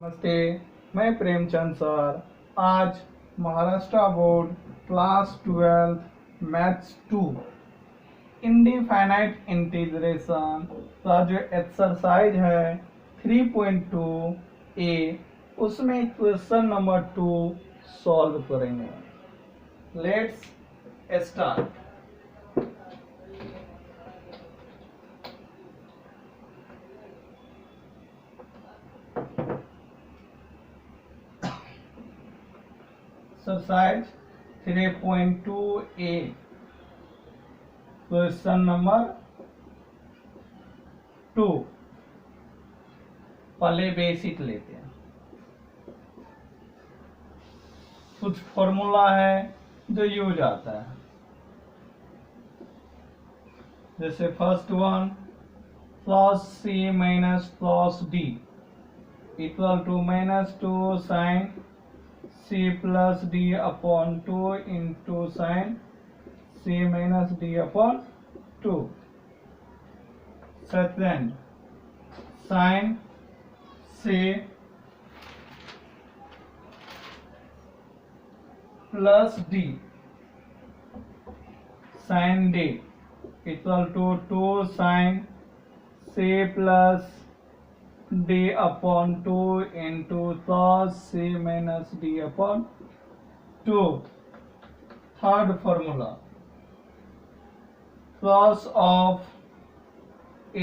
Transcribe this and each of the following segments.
नमस्ते, मैं प्रेमचंद सर। आज Maharashtra board class 12 maths 2 indefinite integration का जो एक्सरसाइज है 3.2 ए, उसमें क्वेश्चन नंबर 2 सॉल्व करेंगे। Let's start. Exercise 3.2 A, question number 2। पहले बेसिक लेते हैं। कुछ फॉर्मूला है जो यूज आता है, जैसे first one plus C minus plus D equal to -2 sine c plus D upon 2 into sine c minus D upon 2। Second sine c plus D sine D equal to 2 sine c plus d upon 2 into cos c minus d upon 2। Third formula cos of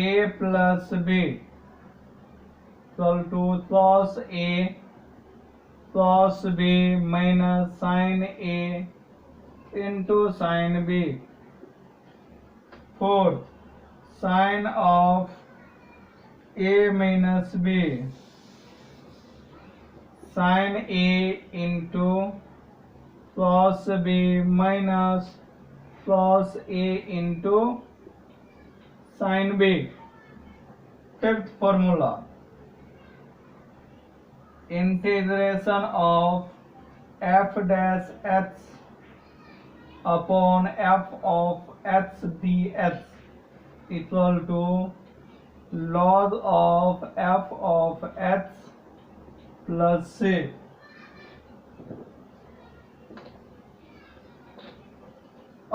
a plus b equal to cos a cos b minus sin a into sin b। Fourth sign of a minus b sine a into cos b minus cos a into sin b। Fifth formula integration of f dash h upon f of h dx equal to log of f of h plus c।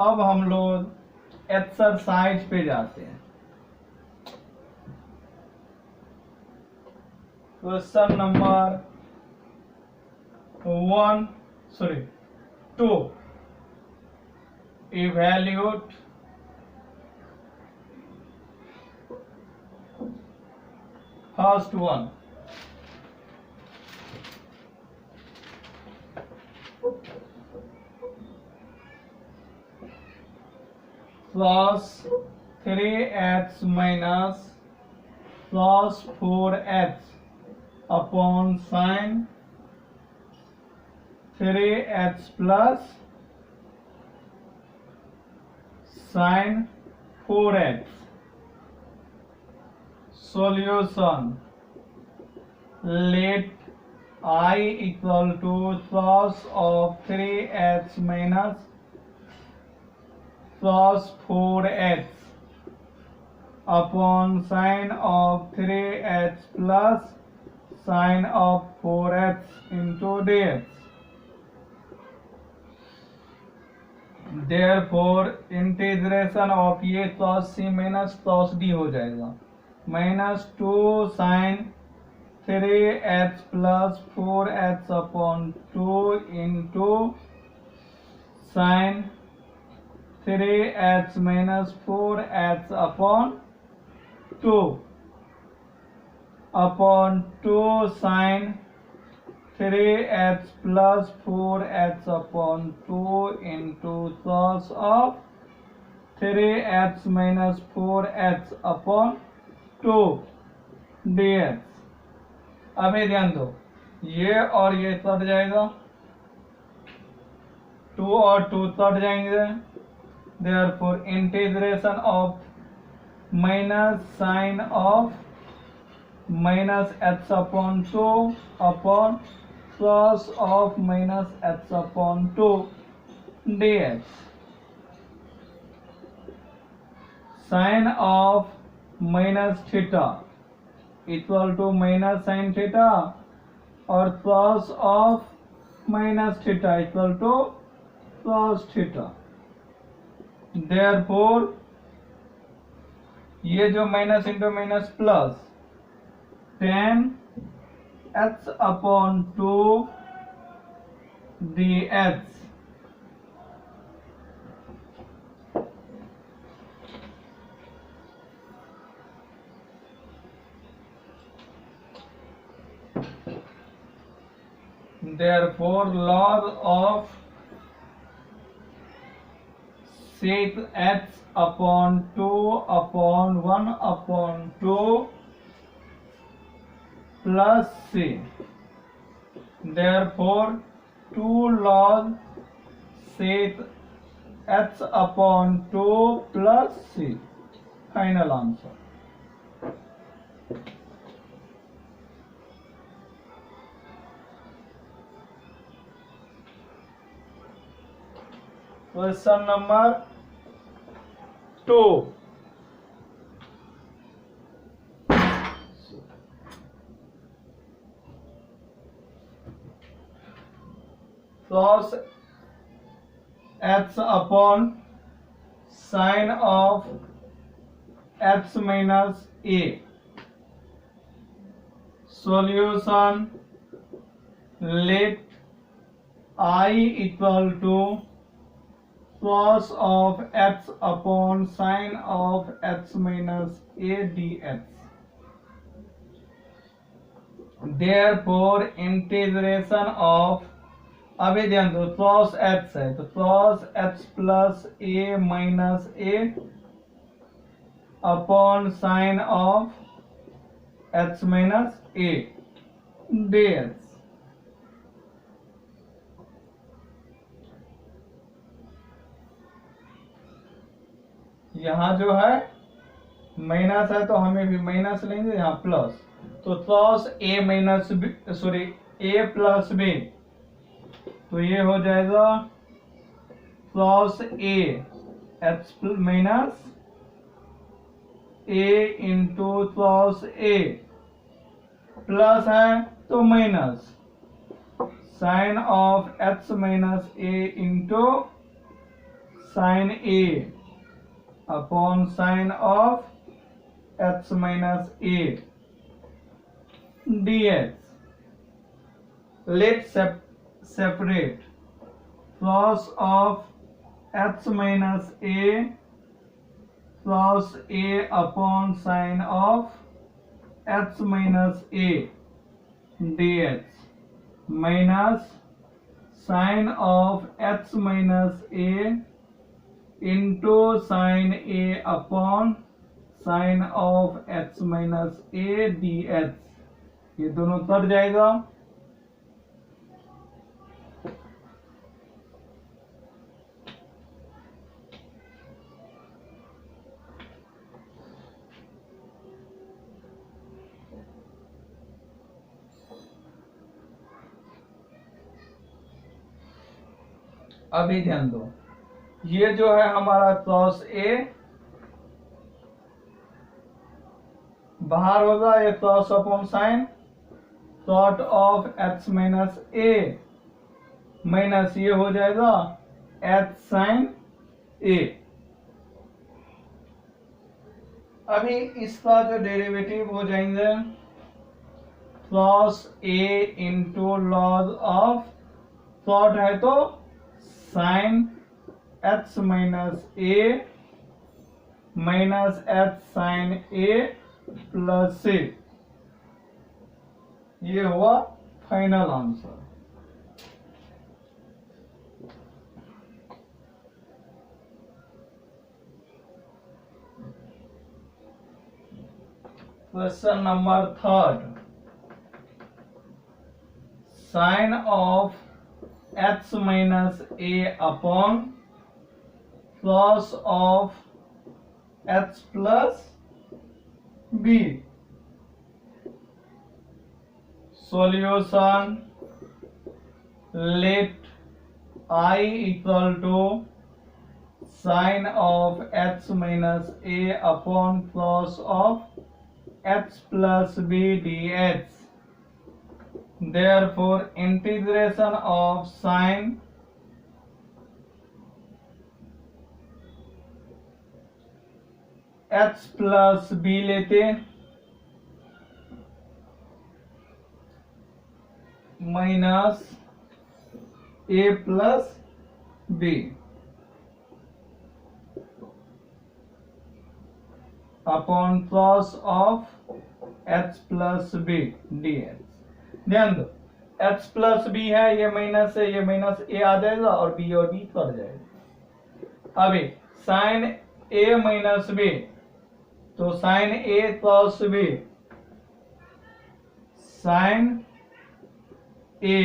अब हम लोग exercise पे जाते हैं। Question number 2 evaluate first one plus 3h minus plus 4h upon sine 3h plus sine 4h। Solution let I equal to cos of 3h minus cos 4h upon sine of 3h plus sine of 4h into dx। Therefore integration of ये cos c minus cos d हो जाएगा -2 sine 3h plus 4h upon 2 into sine 3h minus 4h upon 2 upon 2 sine 3h plus 4h upon 2 into cos of 3h minus 4h upon 2 dx। अभी ध्यान दो, ये और ये cut जाएगा, 2 और 2 कट जाएंगे। Therefore integration of minus sine of minus h upon 2 upon cos of minus h upon 2 dx। Sine of minus theta equal to minus sine theta और cos of minus theta equal to cos theta. Therefore ये जो minus into minus plus tan h upon 2 dx therefore log of sec h upon 2 upon 1 upon 2 plus c. Therefore 2 log sec h upon 2 plus c. Final answer. Question number 2. Cos h upon sine of h minus a. Solution: let I equal to cos of h upon sine of h minus a dx. Therefore integration of, अभी ध्यान दो, cos h है तो cos h plus a minus a upon sine of h minus a dx. यहाँ जो है minus है तो हमें भी माइनस लेंगे, यहाँ प्लस, तो cos a minus B, sorry a plus b, तो ये हो जाएगा cos a h minus a into cos a, plus है तो minus sine of h minus a into sine a upon sine of h minus a dx. Let separate cos of h minus a cos a upon sine of h minus a dx minus sine of h minus a into sine a upon sine of h minus a dx. ये दोनों cut जाएगा, अभी ध्यान दो, ये जो है हमारा cos a बाहर होगा, ये cos upon sine cot of h minus a minus ये हो जाएगा h साइन a. अभी इसका जो डेरिवेटिव हो जाएंगे cos a इंटू लॉग ऑफ, cot है तो sine h minus a minus h sine a plus c. ये हुआ final answer. Question number 3. Sine of h minus a upon cos of h plus b. Solution: let I equal to sine of h minus a upon cos of h plus b dx. Therefore, integration of sine h plus b लेते, minus a plus b upon plus of h plus b dx। ध्यान दो, h plus b है, ये minus है, ये minus a आ जाएगा और b cut जाएगा। अभी साइन a माइनस b, तो sine a plus b, sine a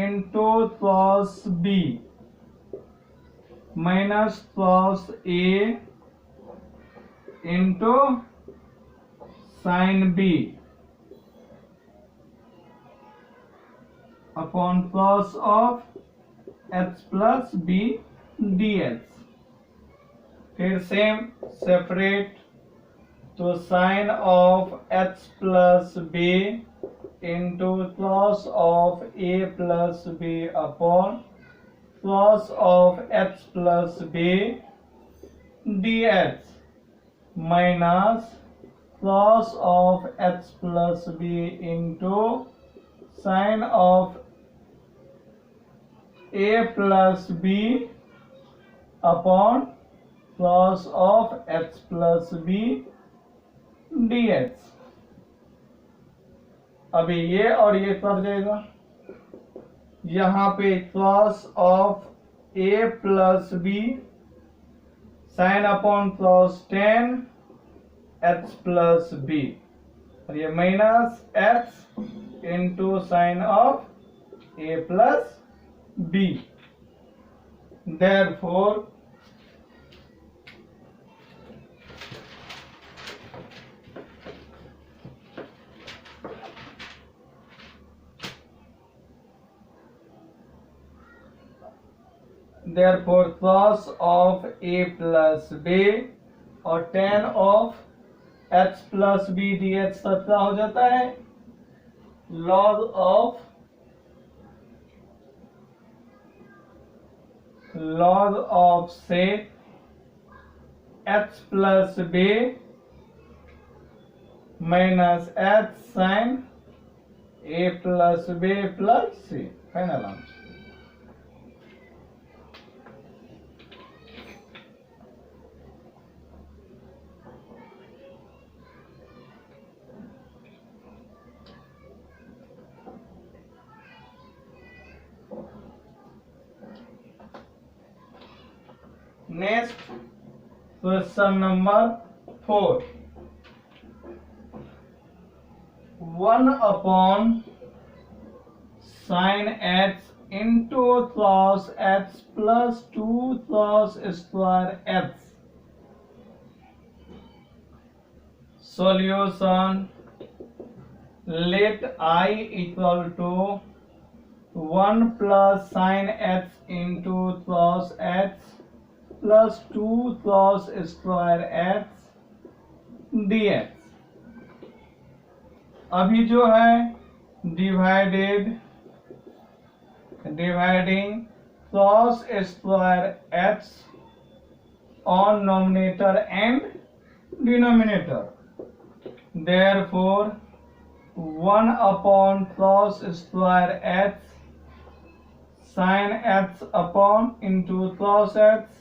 into plus b minus plus a into sine b upon plus of h plus b dx। फिर same separate, तो sine of h plus b into plus of a plus b upon plus of h plus b dx minus plus of h plus b into sine of a plus b upon plus of h plus b dx। अभी ये और ये कर जाएगा, यहां पे plus of a plus b sine upon plus 10 h plus b, और ये minus h into sine of a plus b। Therefore plus of a plus b और 10 of h plus b dx कितना हो जाता है, log ऑफ से h plus b minus h sine a plus b plus c। Final answer. Next question number 4, 1 upon sine h into plus h plus 2 plus square h। Solution, let I equal to 1 plus sine h into plus h plus 2 plus square h dx। अभी जो है dividing plus square h on numerator and denominator, therefore 1 upon plus square h sine h upon into plus h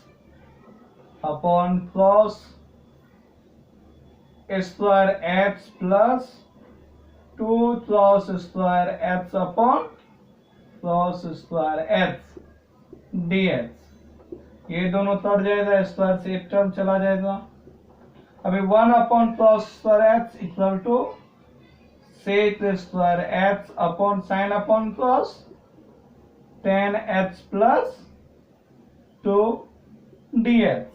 upon plus square h plus 2 plus square h upon plus square h dx। ये दोनों cut जाएगा, square से एक term चला जाएगा। अभी 1 upon plus square h equal to sec square h upon sine upon plus 10h plus 2 dx।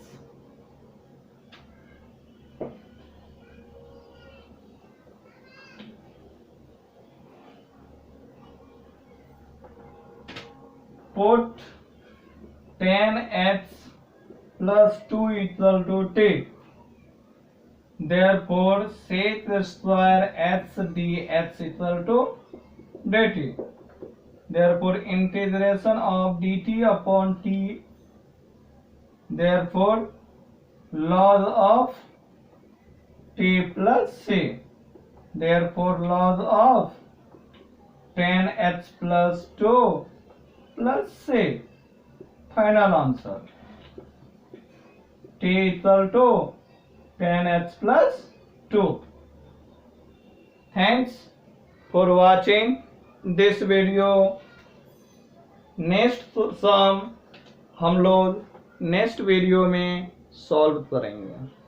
Put 10h plus 2 equal to t, Therefore, sec square h dx equal to dt. Therefore, integration of dt upon t. Therefore, log of t plus c. Therefore, log of tan h plus 2 plus c. Final answer. T equal to tan h plus 2. Thanks for watching this video. Next sum हम लोग next video में solve करेंगे.